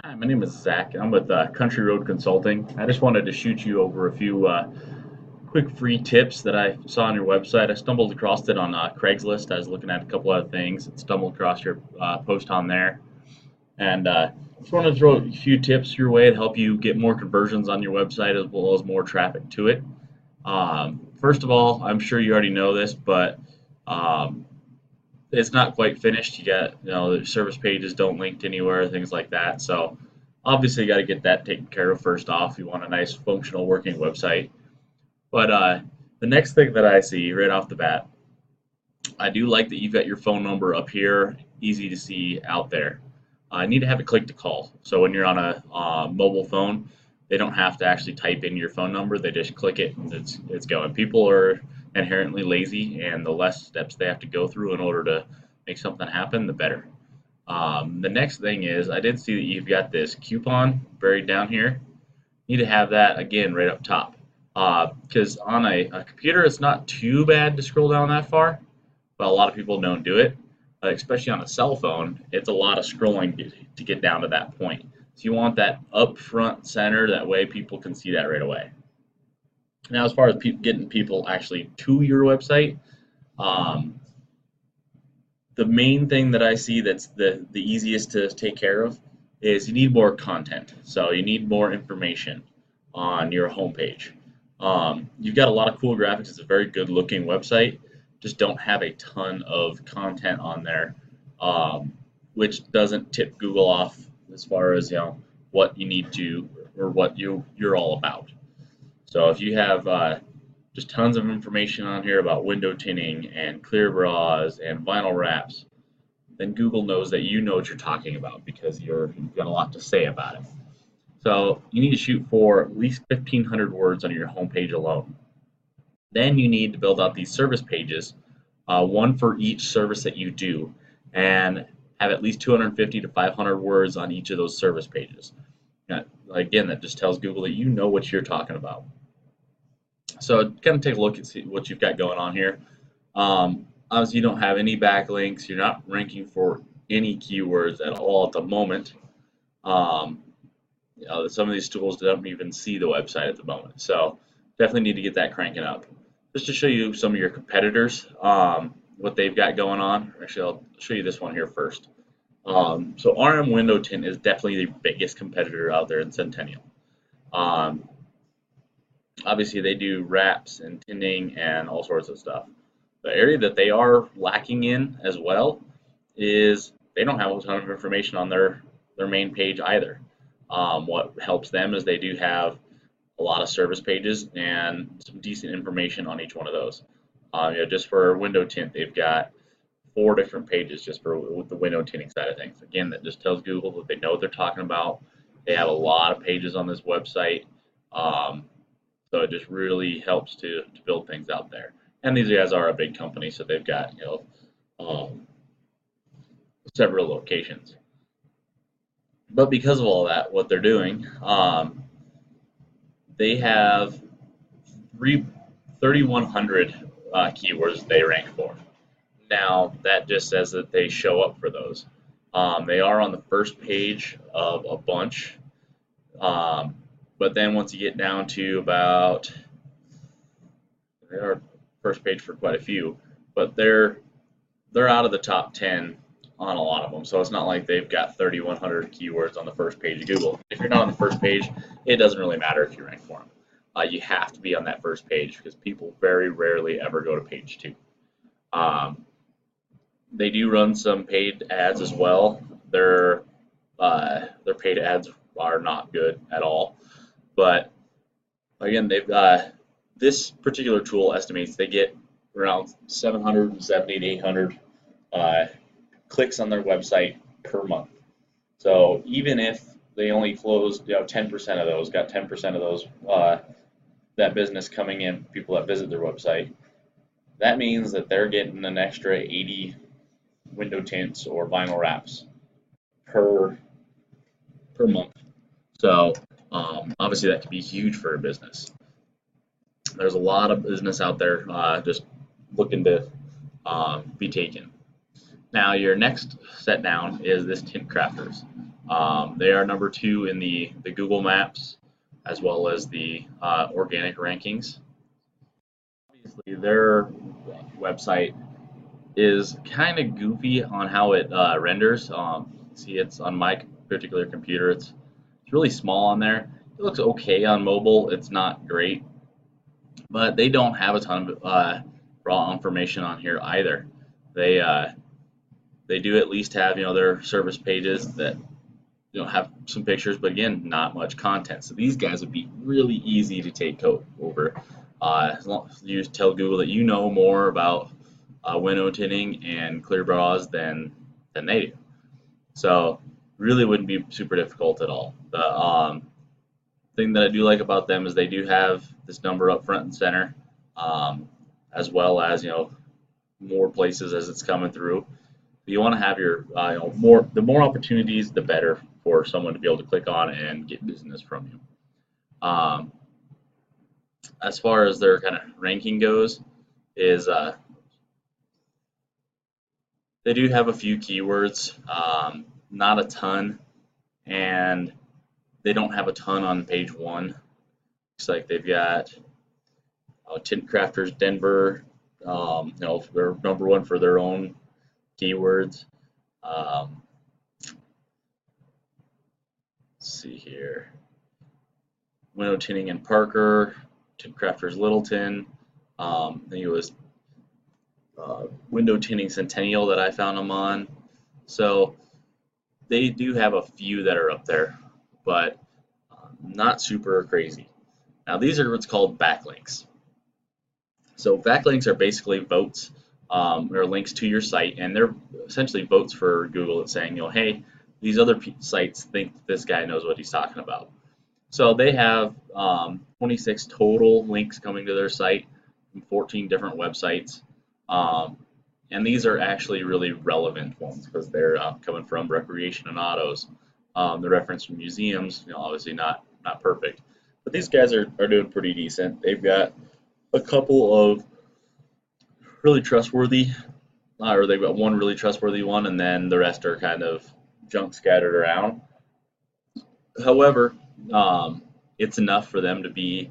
Hi, my name is Zach. I'm with Country Road Consulting. I just wanted to shoot you over a few quick free tips that I saw on your website. I stumbled across it on Craigslist. I was looking at a couple other things and stumbled across your post on there. And just wanted to throw a few tips your way to help you get more conversions on your website as well as more traffic to it. First of all, I'm sure you already know this, but um, it's not quite finished. You got, the service pages don't link to anywhere, things like that. So obviously you got to get that taken care of first off. You want a nice functional working website. But the next thing that I see right off the bat, I do like that you've got your phone number up here, easy to see out there. I need to have a click to call. So when you're on a mobile phone, they don't have to actually type in your phone number. They just click it and it's going. People are inherently lazy, and the less steps they have to go through in order to make something happen, the better. The next thing is I did see that you've got this coupon buried down here. You need to have that again right up top. Because on a computer, it's not too bad to scroll down that far, but a lot of people don't do it. Especially on a cell phone, it's a lot of scrolling to get down to that point. So you want that up front center, that way people can see that right away. Now, as far as getting people actually to your website, um, the main thing that I see that's the easiest to take care of is you need more content. So you need more information on your homepage. You've got a lot of cool graphics. It's a very good looking website. Just don't have a ton of content on there, which doesn't tip Google off as far as what you need to or what you're all about. So if you have just tons of information on here about window tinting and clear bras and vinyl wraps, then Google knows that you know what you're talking about because you've got a lot to say about it. So you need to shoot for at least 1,500 words on your homepage alone. Then you need to build out these service pages, one for each service that you do, and have at least 250 to 500 words on each of those service pages. Now, again, that just tells Google that you know what you're talking about. So kind of take a look and see what you've got going on here. Obviously, you don't have any backlinks. You're not ranking for any keywords at all at the moment. Um, some of these tools don't even see the website at the moment. So definitely need to get that cranking up. Just to show you some of your competitors, what they've got going on. Actually, I'll show you this one here first. So RM Window Tint is definitely the biggest competitor out there in Centennial. Um, Obviously, they do wraps and tinting and all sorts of stuff. The area that they are lacking in as well is they don't have a ton of information on their main page either. What helps them is they do have a lot of service pages and some decent information on each one of those. Just for window tint, they've got 4 different pages just for the window tinting side of things. Again, that just tells Google that they know what they're talking about. They have a lot of pages on this website. Um, so it just really helps to build things out there. And these guys are a big company, so they've got um, several locations. But because of all that, what they're doing, they have 3,100 keywords they rank for. Now that just says that they show up for those. They are on the first page of a bunch, but then once you get down to about they are first page for quite a few, but they're out of the top 10 on a lot of them. So it's not like they've got 3,100 keywords on the first page of Google. If you're not on the first page, it doesn't really matter if you rank for them. You have to be on that first page because people very rarely ever go to page 2. Um, they do run some paid ads as well. Their paid ads are not good at all. But again, they've this particular tool estimates they get around 770 to 800 clicks on their website per month. So even if they only closed 10% of those, got 10% of those that business coming in, people that visit their website, that means that they're getting an extra 80 window tints or vinyl wraps per month. So obviously that could be huge for a business. There's a lot of business out there just looking to be taken. Now your next set down is this Tint Crafters. They are number 2 in the Google Maps as well as the organic rankings. Obviously, their website is kind of goofy on how it renders. See, it's on my particular computer. It's really small on there. It looks okay on mobile. It's not great, but they don't have a ton of raw information on here either. They uh, they do at least have their service pages that have some pictures, but again, not much content. So these guys would be really easy to take over. As long as you tell Google that you know more about window tinting and clear bras than they do. So really wouldn't be super difficult at all. The thing that I do like about them is they do have this number up front and center, as well as more places as it's coming through. You want to have your the more opportunities, the better for someone to be able to click on and get business from you. As far as their kind of ranking goes, is they do have a few keywords, not a ton, and they don't have a ton on page 1. Looks like they've got Tint Crafters Denver. They're number 1 for their own keywords. Let's see here. Window tinting in Parker, Tint Crafters Littleton. I think it was Window Tinting Centennial that I found them on. So they do have a few that are up there, but not super crazy. Now these are what's called backlinks. So backlinks are basically votes or links to your site, and they're essentially votes for Google. It's saying, hey, these other sites think this guy knows what he's talking about. So they have 26 total links coming to their site from 14 different websites. And these are actually really relevant ones because they're coming from recreation and autos. The reference from museums, obviously not perfect, but these guys are doing pretty decent. They've got a couple of really trustworthy, or they've got one really trustworthy one, and then the rest are kind of junk scattered around. However, it's enough for them to be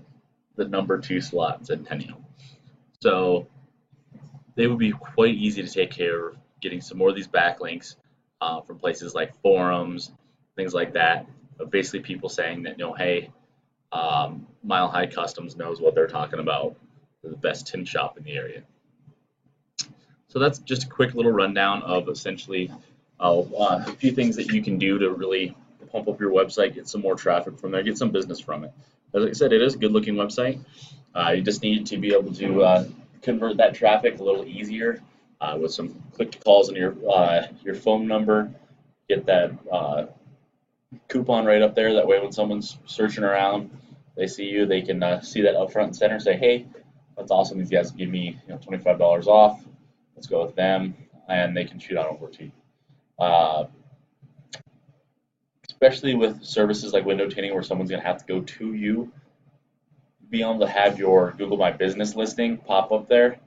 the number 2 slot in Centennial. So they would be quite easy to take care of getting some more of these backlinks from places like forums, things like that. But basically people saying that, hey, Mile High Customs knows what they're talking about. They're the best tin shop in the area. So that's just a quick little rundown of essentially a few things that you can do to really pump up your website, get some more traffic from there, get some business from it. As I said, it is a good looking website. You just need to be able to convert that traffic a little easier with some click to calls on your phone number. Get that coupon right up there. That way when someone's searching around, they see you, they can see that up front and center, say, hey, that's awesome, these guys give me $25 off, let's go with them, and they can shoot on over to you. Especially with services like window tinting where someone's going to have to go to you, being able to have your Google My Business listing pop up there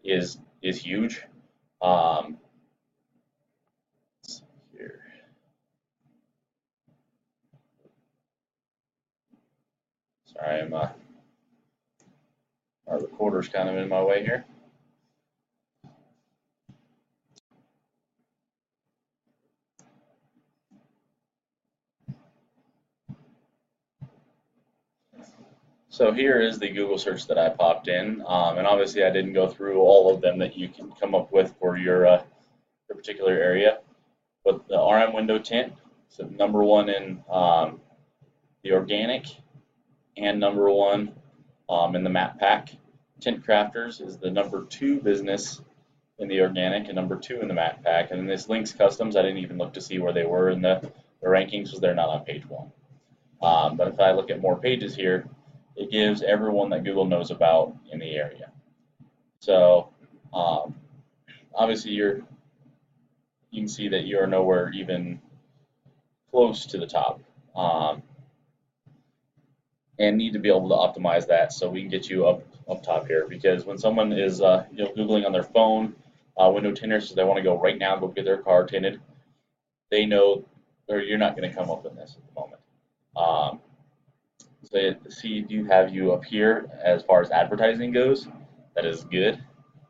is huge. Let's see here. Sorry, my recorder's kind of in my way here. So here is the Google search that I popped in, and obviously I didn't go through all of them that you can come up with for your particular area. But the RM window tint is so number 1 in the organic, and number 1 in the map pack. Tint Crafters is the number 2 business in the organic and number 2 in the map pack. And then this Links Customs, I didn't even look to see where they were in the rankings because they're not on page 1. But if I look at more pages here, it gives everyone that Google knows about in the area. So obviously you can see that you are nowhere even close to the top, and need to be able to optimize that so we can get you up top here. Because when someone is Googling on their phone window tinters, so they want to go right now, go get their car tinted, they know or you're not going to come up with this at the moment. Um, so see, you do have you up here as far as advertising goes. That is good.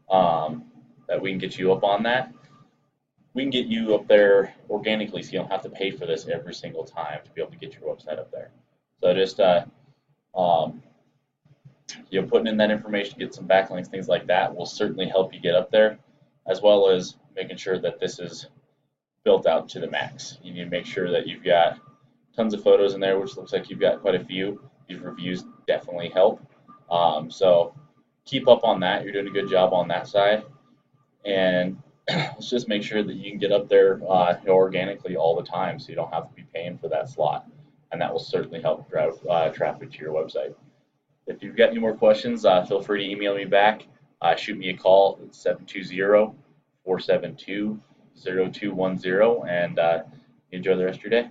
Um, that we can get you up on that. We can get you up there organically, so you don't have to pay for this every single time to be able to get your website up there. So just um, putting in that information, get some backlinks, things like that will certainly help you get up there, as well as making sure that this is built out to the max. You need to make sure that you've got tons of photos in there, which looks like you've got quite a few. These reviews definitely help. So keep up on that. You're doing a good job on that side. And let's just make sure that you can get up there organically all the time, so you don't have to be paying for that slot. And that will certainly help drive traffic to your website. If you've got any more questions, feel free to email me back. Shoot me a call at 720-472-0210, and enjoy the rest of your day.